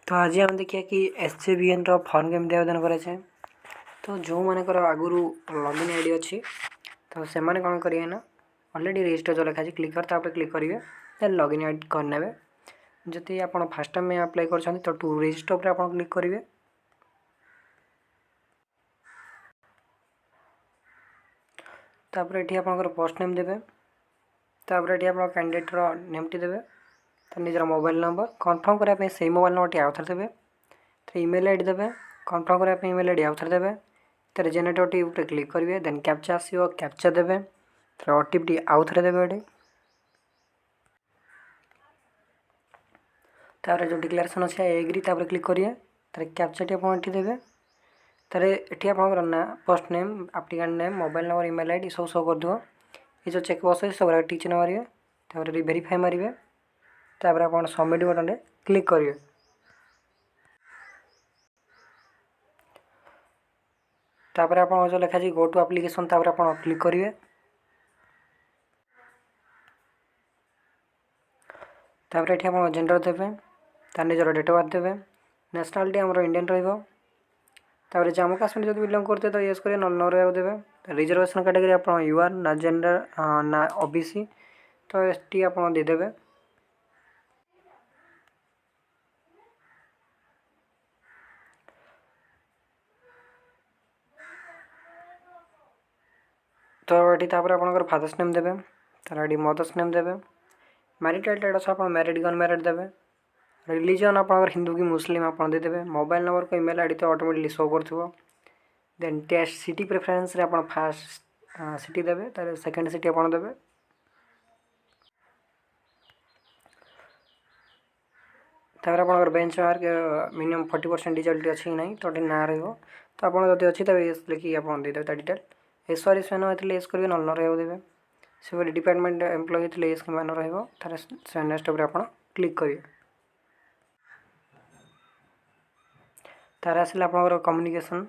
तो आज हम देखिए कि SJVN फॉर्म केमती आवेदन कराए। तो जो मानकर आगुरी लॉगिन आईडी अच्छी तो से कौन करेंगे ना ऑलरेडी रजिस्टर जो लिखा क्लिक कर क्लिक करेंगे देन लॉगिन आईडी करने। जदि आप फास्ट टाइम अप्लाई कर तो टू रजिस्टर पर आप क्लिक करेंगे। तापर ये आप पोस्ट नेम देवे। तापर ये आप कैंडिडेटर नेमटी देवे निजर मोबाइल नंबर कन्फर्म करने से मोबाइल नंबर आउ थे देवे। तो ईमेल आईडी देवे कन्फर्म करने ईमेल आईडी आउ थे देवे। तो जेनेरेट ओटीपी क्लिक करेंगे देन कैप्चा आसो कैप्चा देवे। तो ओटीपी आउ थे देवे। तापर जो डिक्लेरेशन अच्छे एग्री तापर क्लिक करेंगे। तार कैप्चाटी आप देवे। तार ये आप ना post name applicant name mobile number email ID सब शो कर दो। ये जो चेक बॉक्स है सब टीच मारे। तापर वेरीफाई मारे। तापर आप सबमिट बटन क्लिक करेंगे। तापर आप जो लिखा गो टू एप्लिकेशन तापर आप क्लिक करेंगे। तापर ये आप जेंडर देवे निजर डेट ऑफ बर्थ देवे। नेशनालिटी आम इंडियन रही। जम्मू काश्मीर जो बिलंग करते तो येस करेंगे न रहा देवे। रिजर्वेशन कैटेगरी आप यूआर ना जेंडर ना ओबीसी तो एसटी आप देदेवे। तो ये आप फादर्स नेम देवे। तर ये मदर्स नेम देवे। मैरिटल स्टेटस आप मैरिड गन मैरिड देवे। रिलीजन आप हिंदू की मुस्लिम आप देदेवे। मोबाइल नंबर को ईमेल आईडी तो ऑटोमेटिकली शो कर। देन टेस्ट सिटी प्रेफरेंस आप फास्ट सिटी देवे। तार सेकेंड सिटी आप देवे। तापर आप बेंच मार्क मिनिमम 40% डिजिटल अच्छी ना तो ना रही। तो आप अच्छी तो एस लिखिए आप देदेवे डिटेल एस सर्विस मैन होते एस करेंगे न रही। से डिपार्टमेंट एम्प्लॉय होते एस मान रहा नेक्स्ट आप क्लिक करेंगे। तार आसला आप कम्युनिकेशन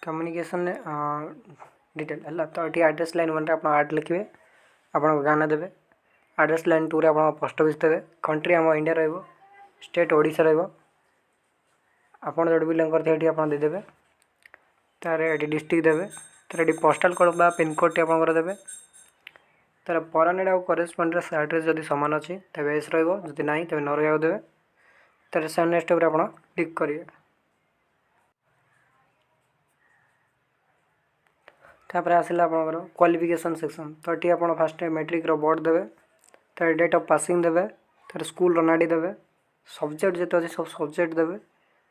कम्युनिकेशन डिटेल है। तो ये एड्रेस लाइन 1 आप आड लिखे आप गाना देवे। एड्रेस लाइन 2 आप पोस्ट ऑफिस देवे। कंट्री आम इंडिया रो स्टेट ओडिशा आप जो बिलंग करते आप देदेवे। तार ये डिस्ट्रिक्ट देवे। तार ये पोस्टाल कोड बा पिनकोड टी आप देवे। तार परनेट आउ करेस्पॉन्डेंस एड्रेस जब सामान अच्छी तब एस रही ना तब न रहा देवे। तार से नेक्स्ट आप क्लिक करेंगे। तापर आसला आप क्वालिफिकेशन सेक्शन तो ये आप फास्ट मैट्रिक बोर्ड देवे। तार डेट ऑफ पासिंग देवे। तार स्कूल नाड़ी देवे। सब्जेक्ट जो अच्छे सब सब्जेक्ट देवे।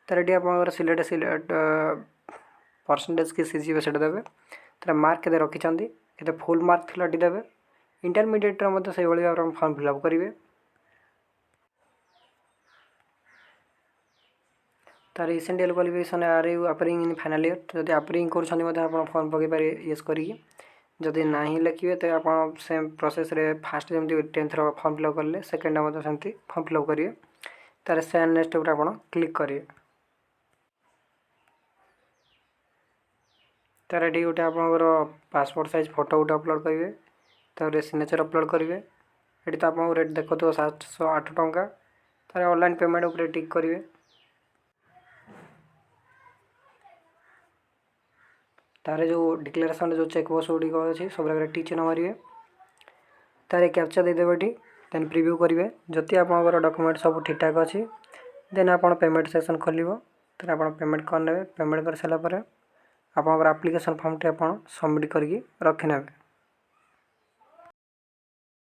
तार ये आप सिलेक्ट परसेंटेज की सीजीपी से देवे। तार मार्क के रखी फुल मार्क थी देवे। इंटरमीडिएट से भाव फॉर्म फिलअप करेंगे। तार recent qualification are you appearing in final year जब अपेयरिंग कर फॉर्म पकई पारे येस करी। जदि ना लिखे तो आप सेम प्रोसेस रे फास्ट जमी 10th फॉर्म फिलअप कले सेकेंड सेमती फॉर्म फिलअप करेंगे। तार से नेक्स्ट आप क्लिक करेंगे। तार ये गोटे आप पासपोर्ट साइज फोटो गोटे अपलोड करेंगे। तार सिग्नेचर अपलोड करेंगे। ये तो आपको रेट देखो 708 टंका। तार ऑनलाइन पेमेंट उपर टिक करेंगे। तार जो डिक्लेरेशन जो चेक बॉक्स गुड़िक अच्छी सब टी चिन्ह मारे। तार कैप्चा देदेवे देन प्रिव्यू करेंगे। जदि आप डॉक्यूमेंट सब ठीक ठाक अच्छी देन आप पेमेंट सेक्शन खोल। तार आप पेमेंट करने पेमेंट कर सारापर आप एप्लिकेशन फॉर्म टी आप सबमिट करके रखिने।